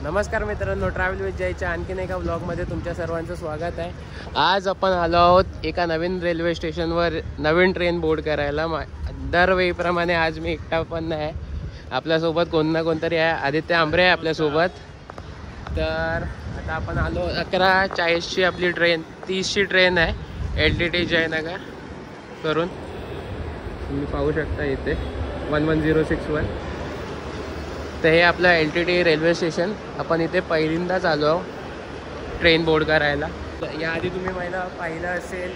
नमस्कार मित्रांनो, travel with जयच्या आणखीन एका व्लॉगमध्ये तुमच्या सर्वांचं स्वागत आहे। आज आपण आलो आहोत एका नवीन रेल्वे स्टेशनवर नवीन ट्रेन बोर्ड करायला। दरवेळीप्रमाणे आज मी एकटा पण नाही, आपल्यासोबत कोण ना कोणतरी आहे। आदित्य आंबरे आहे आपल्यासोबत। तर आता आपण आलो 11:40ची आपली ट्रेन, 30ची ट्रेन आहे LTT जयनगर करून। तुम्ही पाहू शकता इथे 11061। तर हे आपलं LTT रेल्वे स्टेशन, आपण इथे पहिल्यांदाच आलो आहोत ट्रेन बोर्ड करायला। याआधी तुम्ही पाहिलं असेल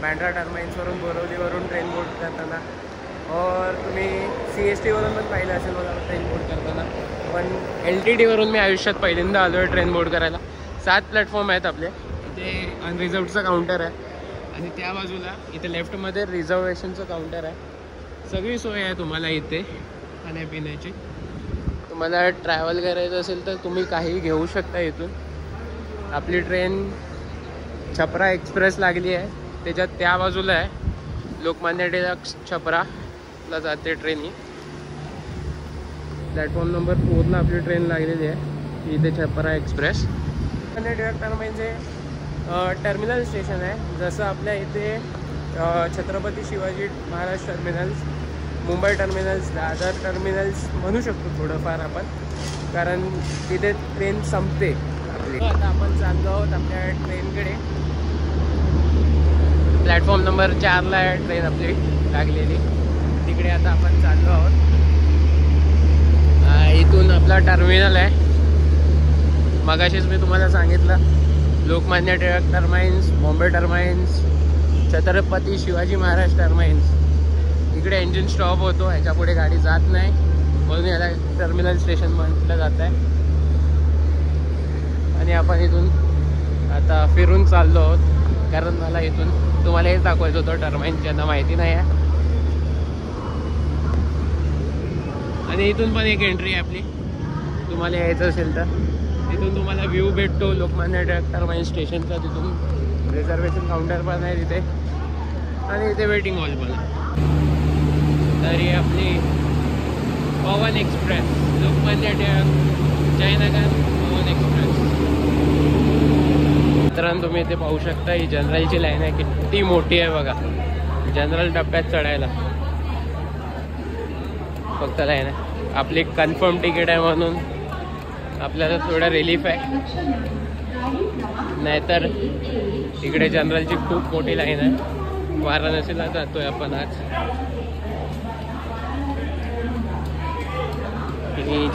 बँड्रा टर्माइन्सवरून बोरवलीवरून ट्रेन बोर्ड करताना, और तुम्ही CST वरून पण पाहिलं असेल मला ट्रेन बोर्ड करताना। पण LTTवरून मी आयुष्यात पहिल्यांदा आलो आहे ट्रेन बोर्ड करायला। 7 प्लॅटफॉर्म आहेत आपले। इथे अनरिझर्वडचं काउंटर आहे आणि त्या बाजूला इथे लेफ्टमध्ये रिझर्वेशनचं काउंटर आहे। सगळी सोय आहे तुम्हाला इथे खाण्यापिण्याची। तुम्हाला ट्रॅव्हल करायचं असेल तर तुम्ही काही घेऊ शकता इथून। आपली ट्रेन छपरा एक्सप्रेस लागली आहे, त्याच्यात त्या बाजूला आहे लोकमान्य टिळक छपराला जाते ट्रेन। ही प्लॅटफॉर्म नंबर 4ला आपली ट्रेन लागलेली आहे इथे Chhapra express. Lokmanya Tilak terminal terminal station आहे। जसं आपल्या इथे Chhatrapati Shivaji Maharaj terminals, Mumbai terminals, Dadar terminals म्हणू शकतो थोडंफार आपण, कारण तिथे ट्रेन संपते आपली। आता आपण चाललो आहोत आपल्या ट्रेनकडे। प्लॅटफॉर्म नंबर 4ला आहे ट्रेन आपली लागलेली, तिकडे आता आपण चाललो आहोत। इथून आपला टर्मिनल आहे। मगाशीच मी तुम्हाला सांगितलं लोकमान्य टिळक टर्माइन्स, मुंबई टर्माइन्स, छत्रपती शिवाजी महाराज टर्माइन्स। इकडे इंजिन स्टॉप होतो, ह्याच्या पुढे गाडी जात नाही, म्हणून याला टर्मिनल स्टेशन म्हटलं जात आहे। आणि आपण इथून आता फिरून चाललो आहोत, कारण मला इथून तुम्हाला हेच दाखवायचं होतं टर्माइन ज्यांना माहिती नाही आहे। आणि इथून पण एक एंट्री आहे आपली, तुम्हाला यायचं असेल तर तिथून तुम्हाला व्ह्यू भेटतो लोकमान्य टिळक टर्माइन स्टेशनचा। तिथून रिझर्वेशन काउंटर पण आहे तिथे, आणि इथे वेटिंग हॉल पण आहे। तर ही आपली पवन एक्सप्रेस, लोकमान्य टिळक जयनगर पवन एक्सप्रेस। मित्रांनो तुम्ही इथे पाहू शकता ही जनरलची लाईन आहे, किती मोठी आहे बघा। जनरल टप्प्यात चढायला फक्त लाईन आहे। आपली कन्फर्म तिकीट आहे म्हणून आपल्याला थोडा रिलीफ आहे, नाहीतर इकडे जनरलची खूप मोठी लाईन आहे। वाराणसीला जातोय आपण आज।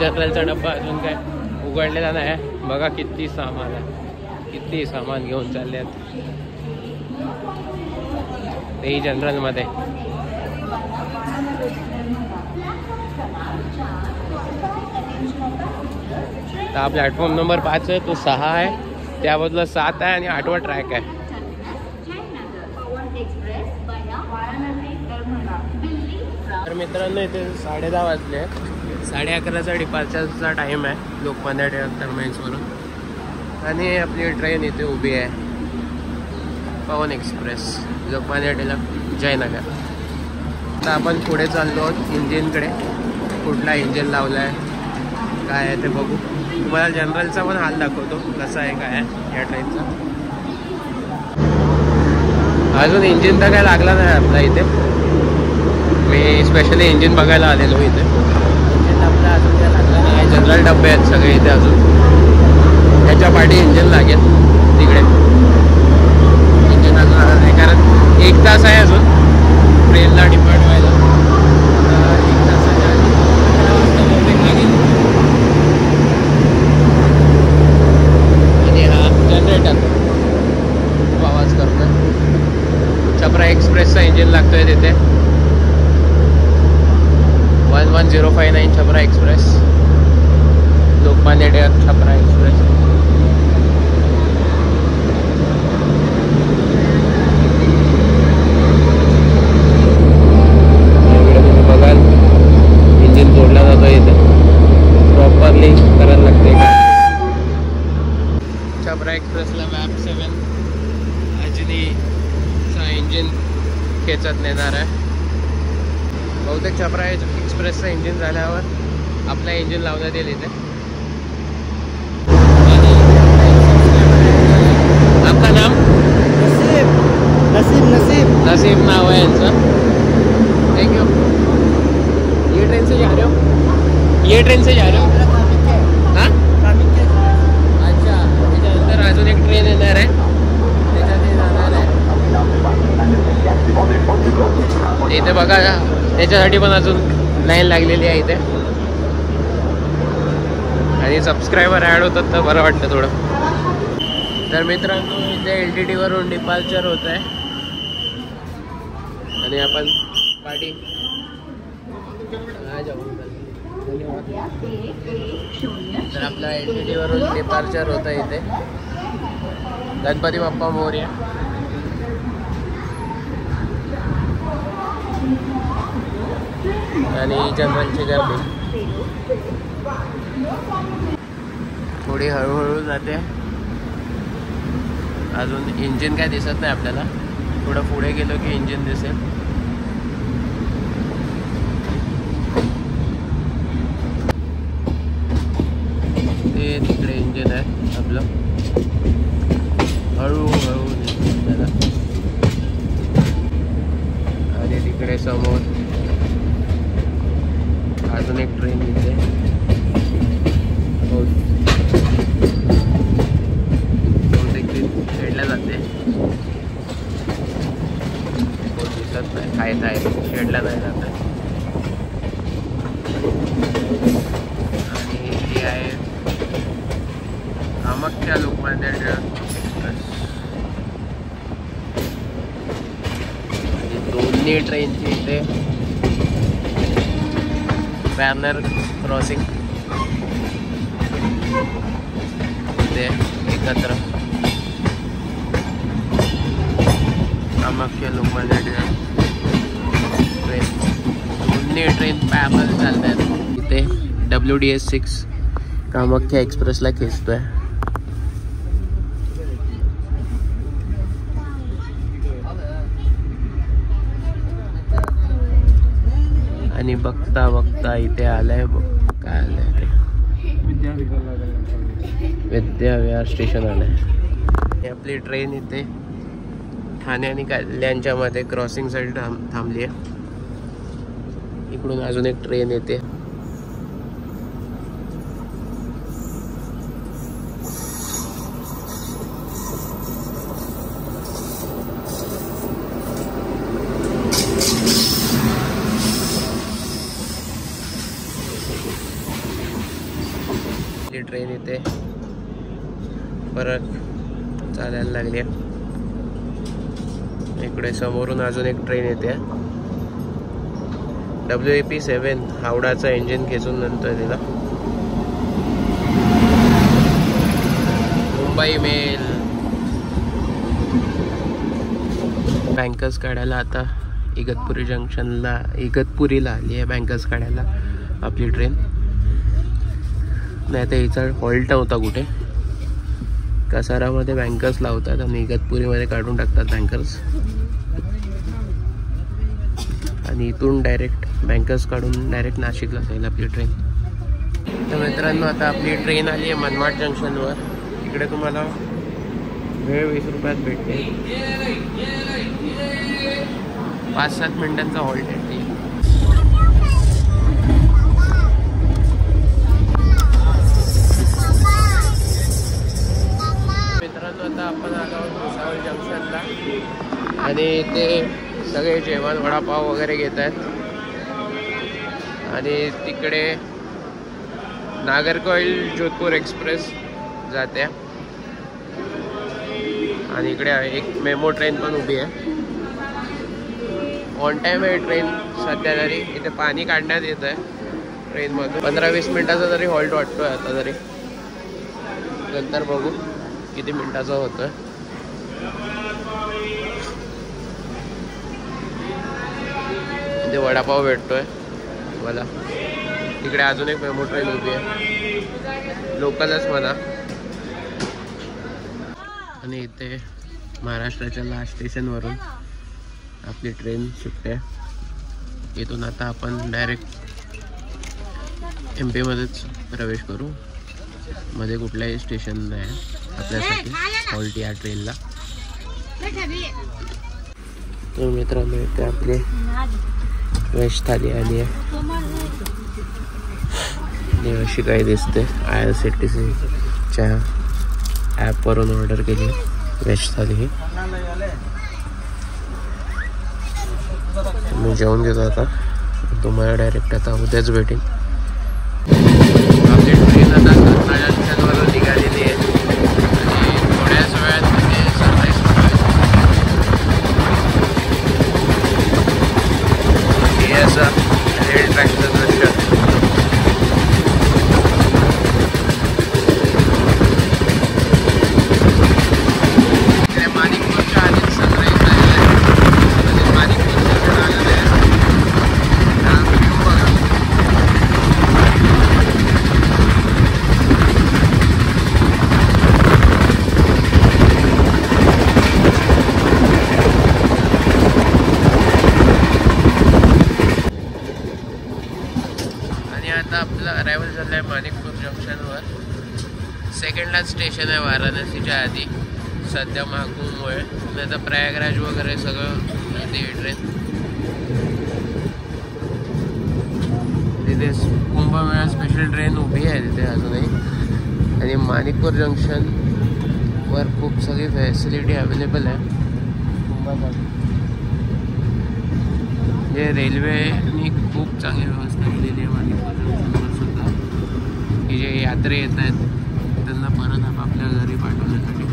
जनरलचा डब्बा अजून काय उघडलेला नाही आहे, बघा किती सामान आहे, किती सामान घेऊन चालले आहेत तेही जनरलमध्ये। हा प्लॅटफॉर्म नंबर 5 आहे, तो 6 आहे, त्या बाजूला 7 आहे आणि 8वा ट्रॅक आहे। तर मित्रांनो इथे 10:30 वाजले, 11:30चा डिपार्चरचा टाईम आहे लोकमान्य टिळक टर्माइन्सवरून। आणि आपली ट्रेन इथे उभी आहे पवन एक्सप्रेस लोकमान्य टिळक जयनगर। आता आपण पुढे चाललो आहोत इंजिनकडे, कुठला इंजिन लावला आहे काय आहे ते बघू। तुम्हाला जनरलचा पण हाल दाखवतो कसा आहे काय आहे या ट्रेनचा। अजून इंजिन तर काय लागला नाही आपला इथे, मी स्पेशली इंजिन बघायला आलेलो इथे। इंजिन आपला अजून काय लागला नाही, जनरल डब्बे आहेत सगळे इथे अजून। त्याच्या पाठी इंजिन लागेल तिकडे, इंजिन अजून आलं नाही कारण 1 तास आहे अजून ट्रेनला डिपार्ट व्हायला। 1 तासाच्या आधी 11 वाजता बहुतेक लागेल। आणि हा जनरेटर आवाज करतोय, छपरा एक्सप्रेसचा इंजिन लागतोय तिथे। 11059 छपरा एक्सप्रेस, लोकमान्य टिळक छपरा एक्सप्रेस। इकडे तुम्ही बघाल इंजिन जोडला जातो इथे, प्रॉपरली करायला लागते। छपरा एक्सप्रेसला मॅप 7 अजनीचा इंजिन खेचत नेणार आहे। बहुतेक छपरा एक्सप्रेसचं इंजिन झाल्यावर आपला इंजिन लावण्यात येईल इथे। आपका नाम? नसीब नसीब नसीब नाव है यांचं. Thank you. ये ट्रेन से जा रहे हो? ये ट्रेन से जा रहे हो? हाँ अच्छा. त्याच्यानंतर अजून एक ट्रेन येणार आहे, त्याच्यात जाणार आहे. इथे बघा त्याच्यासाठी पण अजून लाईन लागलेली आहे इथे. आणि सबस्क्रायबर ॲड होतात तर बरं वाटतं थोडं. तर मित्रांनो इथे LTT वरून डिपार्चर होत आहे आणि आपण पाठी तर आपला LTT वरून डिपार्चर होतं इथे. गणपती बाप्पा मोरया. आणि जनरलची गर्दी थोडी हळूहळू जाते. अजून इंजिन काय दिसत नाही आपल्याला. थोडं पुढे गेलो की इंजिन दिसेल. ते तिकडे इंजिन आहे आपलं. हळूहळू दिसतं आपल्याला. आणि तिकडे समोर अजून एक ट्रेन इथे. शेडला जाते. कोण दिसत नाही. खायत आहे शेडला नाही जात आहे. आणि ही आहे कामाख्या लोकमान्य एक्सप्रेस. दोन्ही ट्रेनची इथे पॅरलर क्रॉसिंग ते एकत्र. कामाख्या लोकमान्य ट्रेन दोन्ही ट्रेन पॅरलर चालत आहेत. इथे WDS 6 कामाख्या एक्सप्रेसला खेचतोय. आणि बघता बघता इथे आलंय. काय आलंय ते विद्याविहार स्टेशन आलंय. आपली ट्रेन इथे ठाणे आणि कल्याणच्या मध्ये क्रॉसिंग साठी थांबली आहे. इकडून अजून एक ट्रेन येते. ट्रेन इथे परत चालायला लागली. इकडे समोरून अजून एक ट्रेन येते. WAP 7 हावडाचं इंजिन खेचून नंतर दिला. मुंबई मेल. बँकर्स काढायला आता इगतपुरी जंक्शनला इगतपुरीला आली आहे. बँकर्स काढायला आपली ट्रेन. नाही तर हिचा हॉल्ट नव्हता कुठे. कसारामध्ये बँकर्स लावतात आणि इगतपुरीमध्ये काढून टाकतात बँकर्स. आणि इथून डायरेक्ट बँकर्स काढून डायरेक्ट नाशिकला जाईल आपली ट्रेन. तर मित्रांनो आता आपली ट्रेन आली आहे मनमाड जंक्शनवर. इकडे तुम्हाला वेळ 20 रुपयात भेटते. 5-7 मिनिटांचा हॉल्ट आहे. मित्रांनो आता आपण आलो आहोत भुसावळ जंक्शनला आणि ते सगळे जेवण वडापाव वगैरे घेत आहेत. आणि तिकडे नागरकोइल जोधपूर एक्सप्रेस जाते. आणि इकडे एक मेमो ट्रेन पण उभी आहे. ऑन टाईम आहे ट्रेन सध्या तरी. इथे पाणी काढण्यात येत आहे ट्रेनमधून. 15-20 मिनिटाचा तरी हॉल्ट वाटतोय आता तरी. नंतर बघू किती मिनिटाचा होतोय. इथे वडापाव भेटतोय मला. तिकडे अजून एक मेमो ट्रेन उभी आहे, लोकलच म्हणा. आणि इथे महाराष्ट्राच्या लास्ट स्टेशनवरून आपली ट्रेन सुटते. इथून आता आपण डायरेक्ट MP मध्येच प्रवेश करू. मध्ये कुठल्याही स्टेशन नाही आपल्यासाठी हॉल्ट या ट्रेनला. तर मित्रांनो इथे आपली व्हेज थाली आली आहे. अशी काही दिसते. IRCTCच्या ॲपवरून ऑर्डर केली व्हेज थाली ही. मी जेवून घेतो आता. तुम्हाला डायरेक्ट आता उद्याच भेटेन. आपली ट्रेन आता सातारा जंक्शनवरून निघालेली आहे आणि थोड्याच वेळात तिथे सनराईज हे असं रेल ट्रॅकचं दृश्य. माणिकपूरच्या आधीच सनराईज झालेला आहे. माणिकपूरच्या आलेलं आहे. आता आपलं अरायवल झालं आहे माणिकपूर जंक्शनवर. सेकंड लास्ट स्टेशन आहे वाराणसीच्या आधी सध्या महाकुंभमुळे. नाही तर प्रयागराज वगैरे सगळं येते ही ट्रेन. तिथे कुंभमेळा स्पेशल ट्रेन उभी आहे तिथे अजूनही. आणि माणिकपूर जंक्शनवर खूप सगळी फॅसिलिटी अवेलेबल आहे कुंभासाठी. म्हणजे रेल्वेनी खूप चांगली व्यवस्था केलेली आहे माणिकपूर जंक्शनवर सुद्धा. की जे यात्री येत आहेत त्यांना परत आपापल्या घरी पाठवण्यासाठी.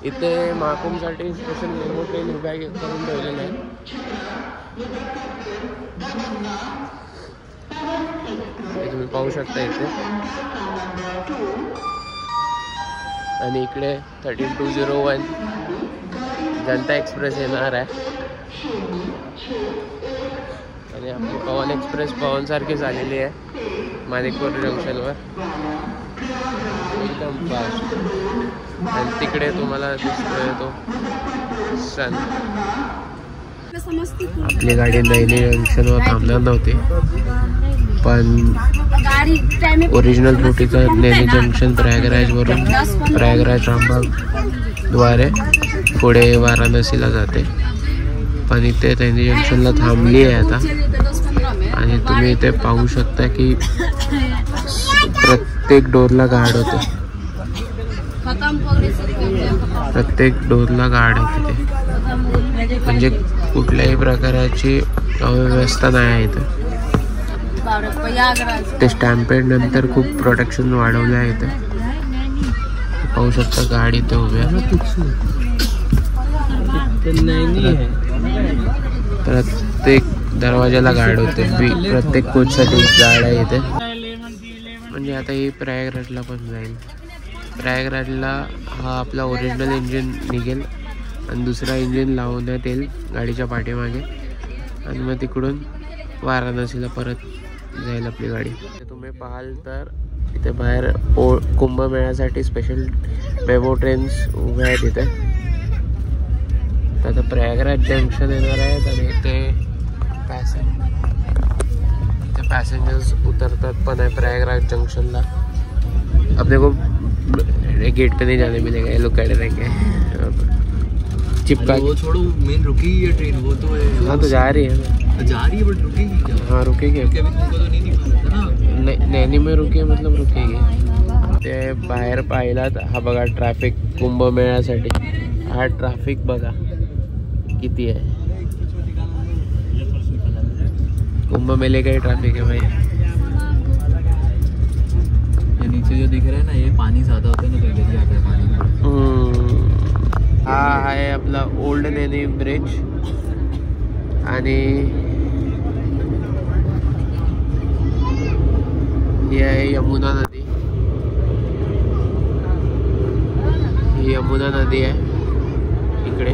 इथे महाकुंभसाठी स्पेशल मेमो ट्रेन उभ्या करून ठेवलेल्या आहे. तुम्ही पाहू शकता इथे. आणि इकडे 13201 जनता एक्सप्रेस येणार आहे. आणि आपली पवन एक्सप्रेस पवनसारखी झालेली आहे माणिकपूर जंक्शनवर एकदम फास्ट. आणि तिकडे तुम्हाला दिसतोय तो सन. आपली गाडी नैनी जंक्शनवर थांबणार नव्हती पण ओरिजिनल रूटीचं नैनी जंक्शन प्रयागराजवरून प्रयागराज रामबाग द्वारे पुढे वाराणसीला जाते. पण इथे नैनी जंक्शनला थांबली आहे आता. आणि तुम्ही इथे पाहू शकता की प्रत्येक डोरला गार्ड होते. प्रत्येक डोरला गार्ड आहे तिथे. म्हणजे कुठल्याही प्रकारची अव्यवस्था नाही आहे इथे. ते स्टॅम्पेड नंतर खूप प्रोटेक्शन वाढवले आहे इथे. पाहू शकता गाडी इथे उभ्या. प्रत्येक दरवाजाला गार्ड होते. प्रत्येक कोचसाठी गार्ड आहे इथे. म्हणजे आता ही प्रयागराजला पण जाईल. प्रयागराजला हा आपला ओरिजिनल इंजिन निघेल आणि दुसरा इंजिन लावण्यात येईल गाडीच्या पाठीमागे. आणि मग तिकडून वाराणसीला परत जाईल आपली गाडी. तुम्ही पाहाल तर इथे बाहेर कुंभमेळ्यासाठी स्पेशल मेमो ट्रेन्स उभ्या आहेत इथे. तर आता प्रयागराज जंक्शन येणार आहेत आणि इथे पैसेंजर्स उतरतात पण आहे प्रयागराज जंक्शनला. अपने को गेट पे नहीं जाने मिलेगा, ये लोग कह रहे हैं चिपका. वो छोड़ो, मेन रुकी है ट्रेन. वो तो है. हाँ तो जा रही है बट रुकेगी क्या? हाँ रुकेगी. तुमको तो नहीं दिखा ना. नैनी में रुकी मतलब रुकेगी. ते बाहेर पाहिलात हा बघा ट्रॅफिक कुंभमेळ्यासाठी. हा ट्रॅफिक बघा किती आहे. कुंभमेले का ही ट्रैफिक है भाई. ये नीचे जो दिख रहा है ना, ये पानी ज़्यादा होता है ना, तो इधर आता है पानी. हा आहे आपला ओल्ड नैनी ब्रिज. आणि ही आहे यमुना नदी. ही यमुना नदी आहे इकडे.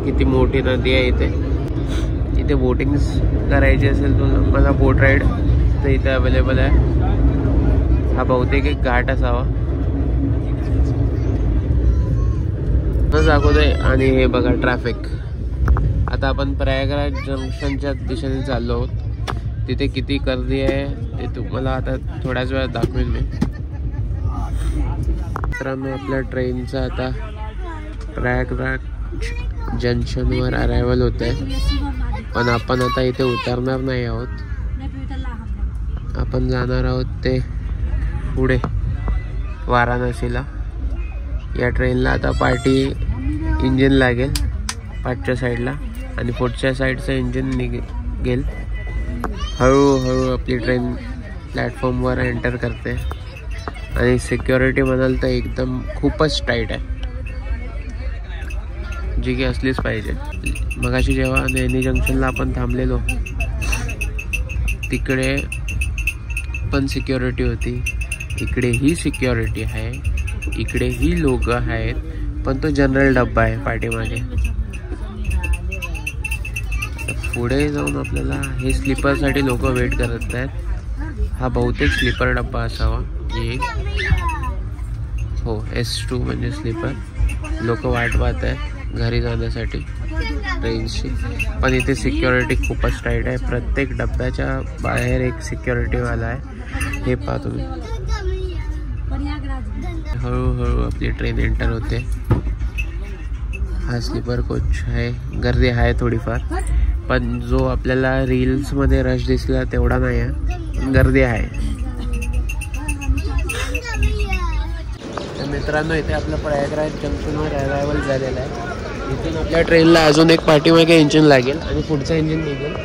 किती मोठी नदी आहे इथे. इथे बोटिंग करायची असेल तुम्हाला बोट राईड तर इथे अवेलेबल आहे. हा बहुतेक एक घाट असावा दाखवतोय. आणि हे बघा ट्रॅफिक. आता आपण प्रयागराज जंक्शनच्या दिशेने चाललो आहोत. तिथे किती गर्दी आहे ते तुम्हाला आता थोड्याच वेळात दाखवेन मी. मित्रांनो आपल्या ट्रेनचं आता प्रयागराज जंक्शनवर अरायवल होत आहे. पण आपण आता इथे उतरणार नाही आहोत. आपण जाणार आहोत ते पुढे वाराणसीला. या ट्रेनला आता पार्टी इंजिन लागेल पाठच्या साईडला आणि पुढच्या साईडचं इंजिन निघेल. हळूहळू आपली ट्रेन प्लॅटफॉर्मवर एंटर करते. आणि सिक्युरिटी म्हणाल तर एकदम खूपच टाईट आहे, जी की असलीच पाहिजे. मगाशी जेव्हा नैनी जंक्शनला आपण थांबलेलो तिकडे पण सिक्युरिटी होती, इकडेही सिक्युरिटी आहे, इकडेही लोक आहेत. पण तो जनरल डब्बा आहे पाठीमागे. पुढे जाऊन आपल्याला हे स्लीपरसाठी लोक वेट करत आहेत. हा बहुतेक स्लीपर डब्बा असावा. हो S2 म्हणजे स्लीपर. लोक वाट पाहत आहे घरी जाण्यासाठी ट्रेनची. पण इथे सिक्युरिटी खूपच टाईट आहे. प्रत्येक डब्याच्या बाहेर एक सिक्युरिटीवाला आहे. हे पहा तुम्ही. हळूहळू आपली ट्रेन एंटर होते. हा स्लीपर कोच आहे. गर्दी आहे थोडीफार, पण जो आपल्याला रील्समध्ये रश दिसला तेवढा नाही आहे, गर्दी आहे. मित्रांनो इथे आपलं प्रयागराज जंक्शनवर अरायवल झालेलं आहे. इथून आपल्या ट्रेनला अजून एक पाठीमागे इंजिन लागेल आणि पुढचं इंजिन निघेल.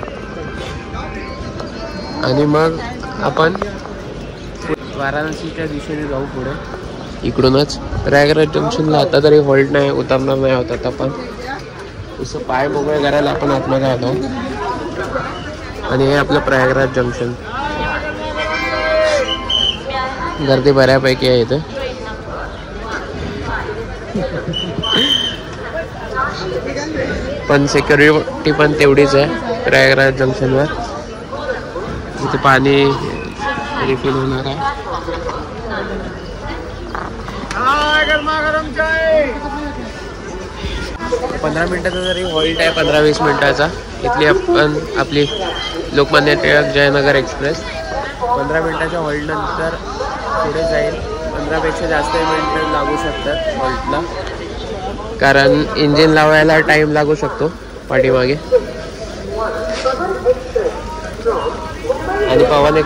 आणि मग आपण वाराणसीच्या दिशेने जाऊ पुढे. इकडूनच प्रयागराज जंक्शनला आता तरी हॉल्ट नाही, उतरणार नाही होत. आपण असं पाय मोकळे करायला आपण आतमध्ये आलो. आणि हे आपलं प्रयागराज जंक्शन. गर्दी बऱ्यापैकी आहे इथे. पण सिक्युरिटी पण तेवढीच आहे प्रयागराज जंक्शनवर. इथे पाणी रिफिल होणार आहे. 15 मिनिटाचा जरी हॉल्ट आहे, 15-20 मिनिटाचा. इथली आपण आपली लोकमान्य टिळक जयनगर एक्सप्रेस 15 मिनिटाच्या हॉल्ट नंतर पुढे जाईल. 15पेक्षा जास्त मिनिटं लागू शकतात हॉल्टला, कारण इंजिन लावायला टाईम लागू शकतो पाठीमागे. आणि पवन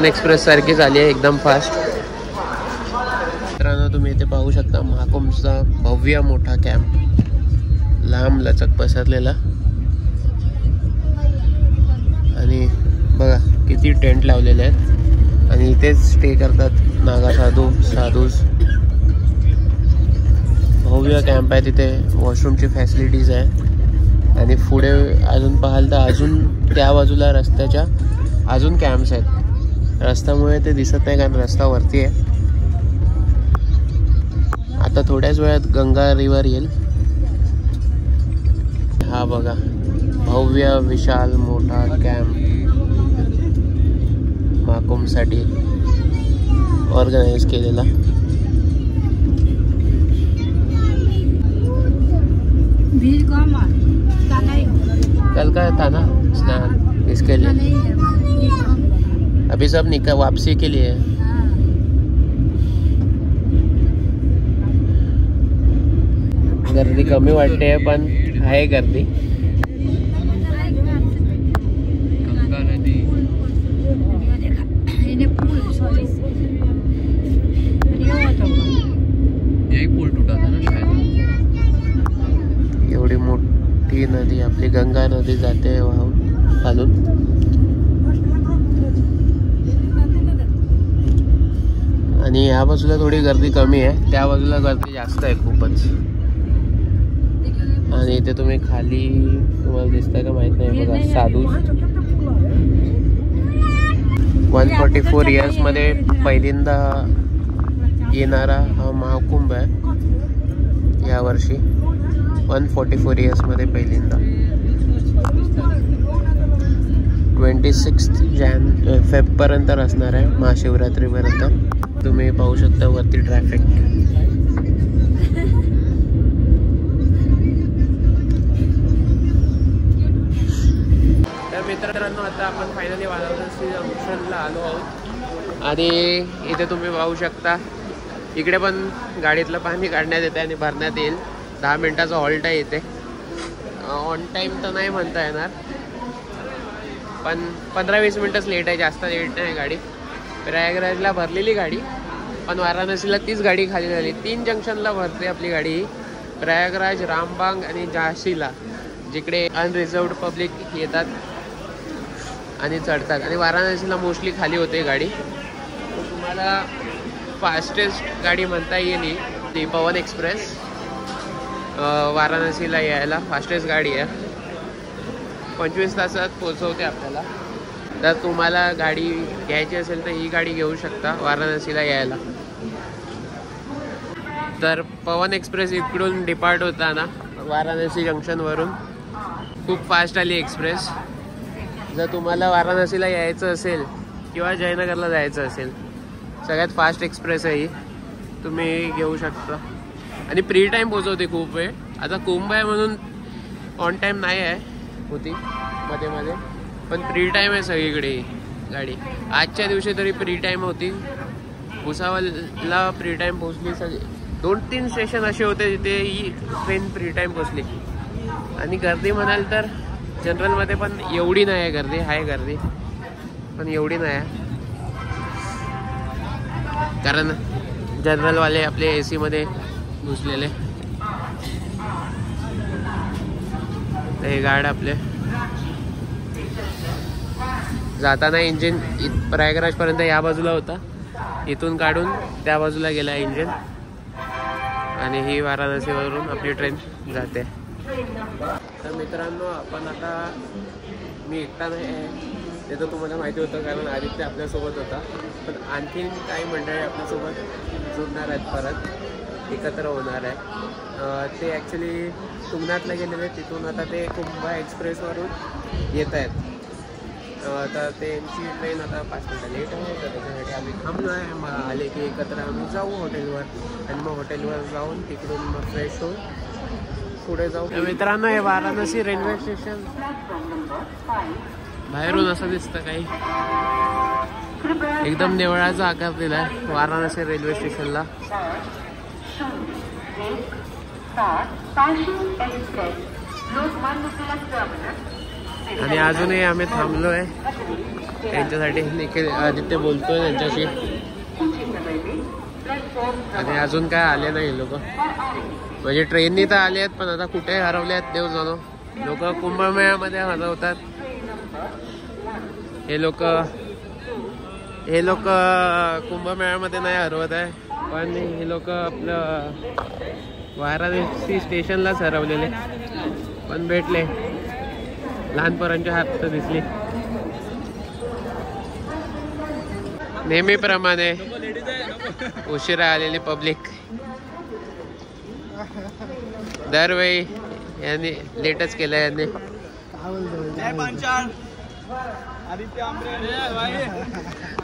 एक्सप्रेस सारखी झाली आहे, एकदम फास्ट. मित्रांनो तुम्ही इथे पाहू शकता महाकुंभचा भव्य मोठा कॅम्प, लांब लचक पसरलेला. आणि बघा किती टेंट लावलेले आहेत आणि इथेच स्टे करतात नागा साधूस. भव्य कॅम्प आहे. तिथे वॉशरूमची फॅसिलिटीज आहे. आणि पुढे अजून पाहाल तर अजून त्या बाजूला रस्त्याच्या अजून कॅम्प्स आहेत. रस्त्यामुळे ते दिसत नाही कारण रस्ता वरती आहे. आता थोड्याच वेळात गंगा रिव्हर येईल. हा बघा भव्य विशाल मोठा कॅम्प महाकुंभसाठी ऑर्गनाइज केलेला. कल का था ना स्नान, इसके लिए अभी सब वापसी के लिए. गर्दी कमी वाटते पण आहे गर्दी. गंगा नदी यही पूल टूटा था ना शायद. एवढी मोठी नदी आपली गंगा नदी जाते वाहून खालून. आणि या बाजूला थोडी गर्दी कमी आहे, त्या बाजूला गर्दी जास्त आहे खूपच. आणि इथे तुम्ही खाली तुम्हाला दिसतंय का माहित नाही बघा साधू. 144 इयर्समध्ये पहिल्यांदा येणारा हा महाकुंभ आहे यावर्षी. 144 इयर्समध्ये पहिल्यांदा 26 फेबपर्यंत असणार आहे, महाशिवरात्रीपर्यंत. तुम्ही पाहू शकता वरती ट्रॅफिक. तर मित्रांनो, आता आपण फायनली वाराणसी जंक्शनला आलो आहोत आणि इथे तुम्ही पाहू शकता इकडे पण गाडीतलं पाणी काढण्यात येते आणि भरण्यात येईल. 10 मिनिटाचा हॉल्ट आहे इथे. ऑन टाईम तर नाही म्हणता येणार, पण 15-20 मिनटच लेट आहे, जास्त लेट नाही गाडी. प्रयागराजला भरलेली गाडी, पण वाराणसीला तीच गाडी खाली झाली. 3 जंक्शनला भरते आपली गाडी, प्रयागराज, रामबाग आणि झाशीला, जिकडे अनरिझर्व्ड पब्लिक येतात आणि चढतात. आणि वाराणसीला मोस्टली खाली होते गाडी. तुम्हाला फास्टेस्ट गाडी म्हणता येईल ती पवन एक्सप्रेस. वाराणसीला यायला फास्टेस्ट गाडी आहे, 25 तासात पोचवते आपल्याला. तर तुम्हाला गाडी घ्यायची असेल तर ही गाडी घेऊ शकता वाराणसीला यायला. तर पवन एक्सप्रेस इकडून डिपार्ट होता ना वाराणसी जंक्शनवरून, खूप फास्ट आली एक्सप्रेस. जर तुम्हाला वाराणसीला यायचं असेल किंवा जयनगरला जायचं असेल, सगळ्यात फास्ट एक्सप्रेस आहे ही, तुम्ही घेऊ शकता. आणि प्री टाईम पोचवते खूप वेळ. आता कुंभ आहे म्हणून ऑन टाईम नाही आहे होती मध्ये मध्ये, पण प्री टाईम आहे सगळीकडे ही गाडी. आजच्या दिवशी तरी प्री टाईम होती. भुसावळला प्री टाईम पोचली. सगळी 2-3 स्टेशन असे होते जिथे ही ट्रेन प्री टाईम पोचली. आणि गर्दी म्हणाल तर जनरलमध्ये पण एवढी नाही आहे गर्दी, आहे गर्दी पण एवढी नाही आहे, कारण जनरलवाले आपले AC मध्ये घुसलेले. हे गार्ड आपले जाताना इंजिन प्रयागराजपर्यंत या बाजूला होता, इथून काढून त्या बाजूला गेला इंजिन. आणि ही वाराणसीवरून आपली ट्रेन जाते. तर मित्रांनो, आपण आता मी एकटा नाही आहे ते तर तुम्हाला माहिती होतं, कारण आदित्य आपल्यासोबत होता. पण आणखीन काही मंडळी आपल्यासोबत जुळणार आहेत, परत एकत्र होणार आहे. ते ॲक्च्युली तुंगनाथला गेलेले, तिथून आता ते कुंभ एक्सप्रेसवरून येत आहेत. तर त्यांची ट्रेन आता 5 मिनिटं लेट आहे, तर त्याच्यासाठी आम्ही थांबलो आहे. मग आले की एकत्र आम्ही जाऊ हॉटेलवर, आणि मग हॉटेलवर जाऊन तिकडून मग फ्रेश होऊन पुढे जाऊ. मित्रांनो, हे वाराणसी रेल्वे स्टेशन बाहेरून असं दिसतं, काही एकदम देवळाचा आकार दिला आहे वाराणसी रेल्वे स्टेशनला. आणि अजूनही आम्ही थांबलो आहे त्यांच्यासाठी. निखिल आदित्य बोलतोय त्यांच्याशी, आणि अजून काय आले नाही लोक. म्हणजे ट्रेननी तर आले आहेत, पण आता कुठे हरवले आहेत देव जाणो. लोक कुंभमेळ्यामध्ये हरवतात. हे लोक कुंभमेळ्यामध्ये नाही हरवत आहे, पण हे लोक आपलं वाराणसी स्टेशनलाच हरवलेले, पण भेटले. लहान पोरांच्या हात तर दिसली. नेहमीप्रमाणे उशिरा आलेली पब्लिक. दरवेळी यांनी लेटच केलं. यांनी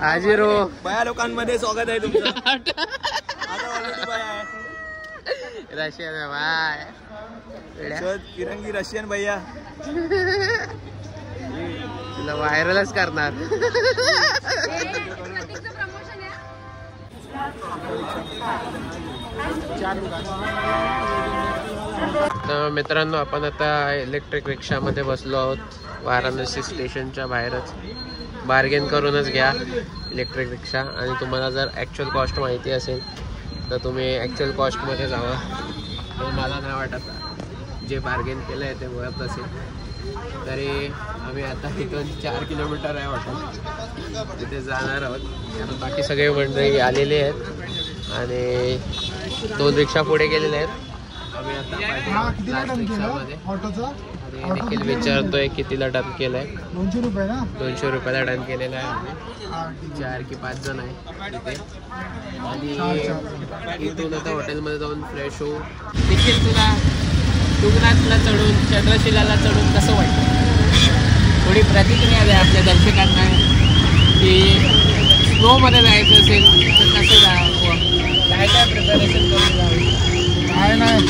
हाजीरो बया लोकांमध्ये स्वागत आहे तुमचं. रशियन बाय तिरंगी रशियन भैया, तुला व्हायरलच करणार. तर मित्रांनो, आपण आता इलेक्ट्रिक रिक्षामध्ये बसलो आहोत. वाराणसी स्टेशनच्या बाहेरच. बार्गेन करूनच घ्या इलेक्ट्रिक रिक्षा. आणि तुम्हाला जर ॲक्च्युअल कॉस्ट माहिती असेल तर तुम्ही ॲक्च्युअल कॉस्टमध्ये जावा. तर मला नाही वाटत जे बार्गेन केलं आहे ते मिळत असेल. तरी आम्ही आता इथून 4 किलोमीटर आहे वाटतं, तिथे जाणार आहोत. कारण बाकी सगळे मंडळी आलेले आहेत आणि 2 रिक्षा पुढे गेलेले आहेत. आम्ही आता रिक्षामध्ये. आणि देखील विचारतोय कितीला डन केलंय. 200 रुपयाला डन केलेला आहे आम्ही. 4 की 5 जण आहे तिथे. आणि इथून आता हॉटेलमध्ये जाऊन फ्रेश होऊ. देखील तुला तुंगनाथला चढून चंद्रशिलाला चढून कसं वाटतं? थोडी प्रतिक्रिया द्या आपल्या दर्शकांना की स्नोमध्ये जायचं असेल तर कसं जावं, काय काय प्रिपरेशन करून जावं? काय नाही,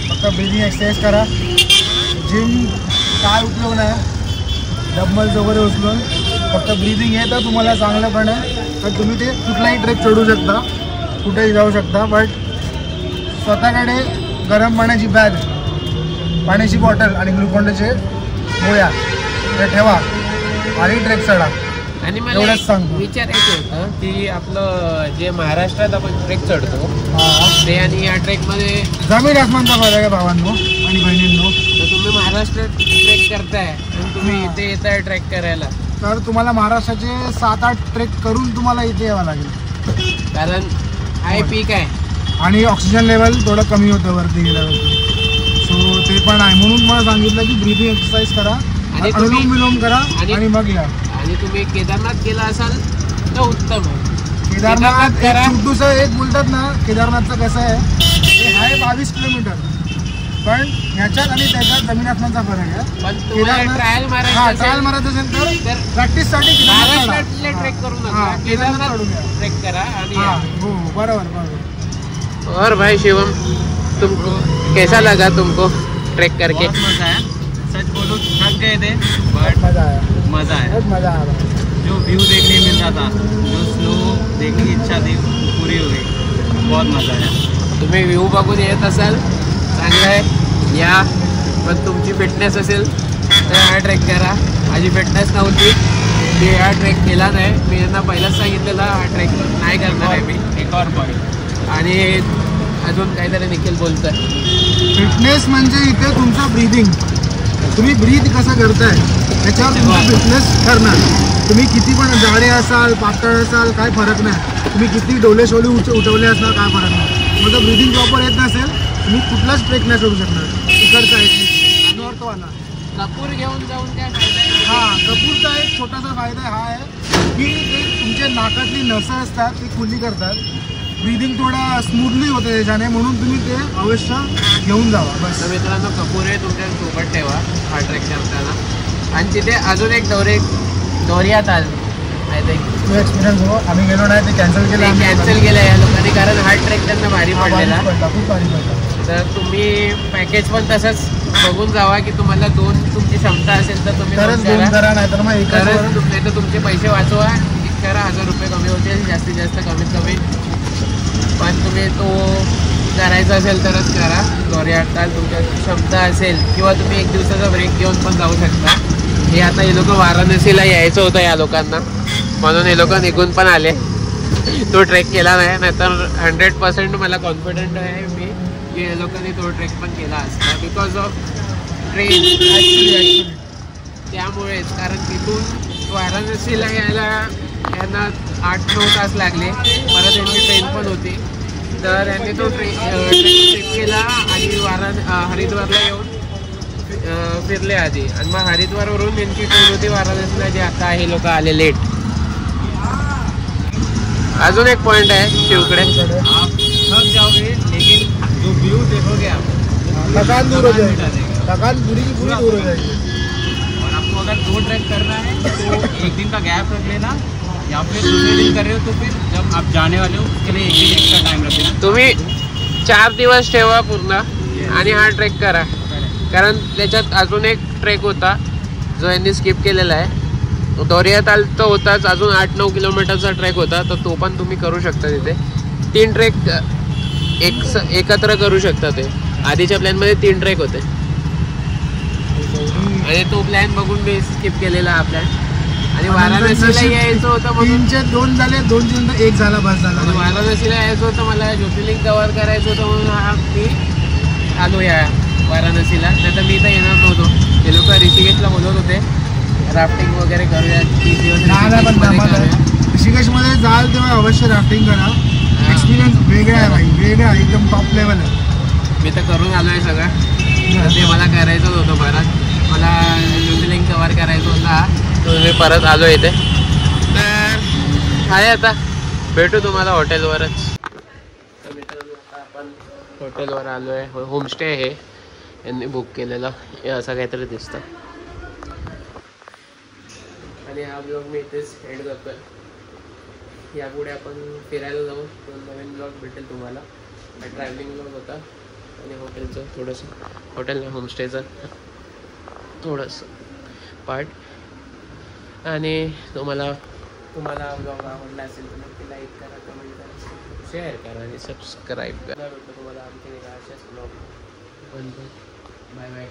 फक्त ब्रीदिंग एक्सरसाइज करा. जिम काय उपयोग नाही डबल्स वगैरे उचलून, फक्त ब्रीदिंग आहे तर तुम्हाला चांगलंपणे तर तुम्ही ते कुठलाही ट्रेक चढू शकता, कुठेही जाऊ शकता. बट स्वतःकडे गरम पाण्याची बॅग, पाण्याची बॉटल आणि ग्लुकॉनचे गोळ्या ते ठेवा आणि ट्रेक चढा. आणि मला एवढंच सांगतो. विचारायचं होतं की आपलं जे महाराष्ट्रात आपण ट्रेक चढतो ते आणि या ट्रेकमध्ये जमीन आसमानचा फरक आहे भावांनो आणि बहिणींनो. तर तुम्ही महाराष्ट्रात ट्रेक करताय आणि तुम्ही इथे येत आहे ट्रेक करायला, तर तुम्हाला महाराष्ट्राचे 7-8 ट्रेक करून तुम्हाला इथे यावं लागेल, कारण हाय पीक आहे आणि ऑक्सिजन लेवल थोडं कमी होतं वरती गेल्यावरती. सो ते पण आहे, म्हणून मला सांगितलं की ब्रीदिंग एक्सरसाइज करा, आणि अनुलोम विलोम करा आणि मग या. आणि तुम्ही केदारनाथ गेला असाल तर उत्तम आहे. केदारनाथ करा. दुसरं एक बोलतात ना, केदारनाथचं कसं आहे, हे आहे 22 किलोमीटर, पण ह्याच्यात आणि त्याच्यात जमीन आसमानचा फरक आहे. पण तुम्हाला ट्रायल ट्रायल मारायचं असेल तर प्रॅक्टिससाठी महाराष्ट्रातले ट्रेक करू नका, केदारनाथ ट्रेक करा. आणि हो बरोबर. और भाई शिवम, तुमको कैसा लगा तुमको ट्रेक करके? बहुत मजा आया, सच बोलो थक गए थे बट मजा आया, मजा आया. बहुत मजा आया. जो व्यू देखने मिल रहा था, जो स्नो देखने की इच्छा थी पूरी हो गई. बहुत मजा आया. तुम्ही व्ह्यू बघून येत असाल चांगलं आहे या, पण तुमची फिटनेस असेल तर हा ट्रेक करा. माझी फिटनेस नव्हती, मी हा ट्रेक केला नाही. मी यांना पहिलाच सांगितलेला हा ट्रेक नाही करणार आहे मी. एक और पॉइंट, आणि अजून काहीतरी निखिल बोलतोय. फिटनेस म्हणजे इथे तुमचं ब्रीदिंग, तुम्ही ब्रीथ कसं करताय त्याच्यावर तुमची फिटनेस ठरणार. तुम्ही किती पण जाडे असाल, पातळ असाल, काय फरक नाही. तुम्ही किती डोले शोले उठवले असणार, काय फरक नाही. माझं ब्रीदिंग प्रॉपर येत नसेल, तुम्ही कुठलाच ट्रेक नाही करू शकणार. इकडचा एक अनवर तो आला कपूर घेऊन जाऊन काय फायदा आहे? हां, कपूरचा एक छोटासा फायदा हा आहे की ते तुमच्या नाकातली नसं असतात ती खुली करतात, ब्रीदिंग थोडा स्मूथली होतं त्याच्याने, म्हणून तुम्ही ते अवश्य घेऊन जावा. बस. तर मित्रांनो, कपूर हे तुमच्या सोबत ठेवा हा ट्रेक करताना. आणि तिथे अजून एक दौऱ्यात आल आय थिंक तो एक्सपिरियन्स हो. आम्ही गेलो नाही, ते कॅन्सल केलं. कॅन्सल केलं या लोकांनी, कारण हा ट्रेक त्यांना भारी पडलेला. खूप भारी पडला. तर तुम्ही पॅकेज पण तसंच बघून जावा की तुम्हाला तुमची क्षमता असेल तर तुम्ही तरच दोन दोन करा, नाही तर मग एकच तरच वर. नाही तर तुमचे पैसे वाचवा. एक करा, 1000 रुपये कमी होतील, जास्तीत जास्त कमीत कमी. पण तुम्ही तो करायचा असेल तरच करा. दौऱ्यात तुमच्या क्षमता असेल, किंवा तुम्ही एक दिवसाचा ब्रेक घेऊन पण जाऊ शकता. हे आता हे लोक वाराणसीला यायचं होतं या लोकांना, म्हणून हे लोक निघून पण आले. तो ट्रेक केला नाही तर 100% मला कॉन्फिडंट आहे मी की हे लोकांनी तो ट्रेक पण केला असता, बिकॉज ऑफ ट्रेन. त्यामुळेच, कारण तिथून वाराणसीला यायला यांना 8-9 तास लागले. परत यांची ट्रेन पण होती, तर यांनी तो ट्रेक केला आणि हरिद्वारला येऊन फिरले आधी. आणि मग हरिद्वारवरून यांची ट्रेन होती वाराणसीला, जे आता हे लोक आले लेट. अजून एक पॉइंट आहे शिवकडे, आप थक जाओगे लेकिन जो व्यू देखोगे आप, थकान दूर हो जाएगी, थकान पूरी की पूरी दूर हो जाएगी. और आपको अगर 2 ट्रैक करना है तो एक दिन का गैप रख लेना, या फिर दूसरे दिन कर रहे हो तो फिर जब आप जाने वाले हो उसके लिए एक दिन एक्स्ट्रा टाइम रख लेना. तुम्ही 4 दिवस ठेवा पूर्ण आणि हा ट्रेक करा. कारण त्याच्यात अजून एक ट्रेक होता जो यांनी स्किप केलेला आहे. दौऱ्यात तर होताच, अजून 8-9 किलोमीटरचा ट्रेक होता, तर तो पण तुम्ही करू शकता. तिथे 3 ट्रेक एकत्र करू शकता. ते आधीच्या प्लॅनमध्ये 3 ट्रेक होते आणि तो प्लॅन बघून मी स्किप केलेला हा प्लॅन. आणि वाराणसीला यायचं होतं म्हणून 3चे 2 झाले, 2चे 1 झाला, बस झाला. आणि वाराणसीला यायचं होतं, मला ज्योतिर्लिंग कव्हर करायचं होतं, म्हणून हा मी आलो या वाराणसीला. नाही तर मी इथं येणार नव्हतो. ते लोक ऋषिकेशला बोलत होते राफ्टिंग वगैरे करूया, 30 दिवस ऋषिकेशमध्ये जाल तेव्हा अवश्य राफ्टिंग करा. एक्सपिरियन्स वेगळा आहे भाई, वेगळा, एकदम टॉप लेवल आहे. मी तर करून आलो आहे सगळं. ते मला करायचंच होतं परत, मला ज्योतिर्लिंग कव्हर करायचं होता, तर मी परत आलो इथे. तर आहे आता, भेटू तुम्हाला हॉटेलवरच. तर मित्रांनो, आता आपण हॉटेलवर आलो आहे. होमस्टे आहे यांनी बुक केलेला हे असं काहीतरी दिसतं. आणि हा ब्लॉग मी इथेच एंड करतोय. यापुढे आपण फिरायला जाऊ, तो नवीन ब्लॉग भेटेल तुम्हाला. ट्रॅव्हलिंग ब्लॉग होता आणि हॉटेलचं थोडंसं, हॉटेल नाही होमस्टेचं थोडंसं पार्ट. आणि तुम्हाला ब्लॉग आवडला असेल तर नक्की लाईक करा, कमेंट करा, शेअर करा आणि सबस्क्राईब करा. भेटतो तुम्हाला आणखी अशाच ब्लॉग. Bye bye.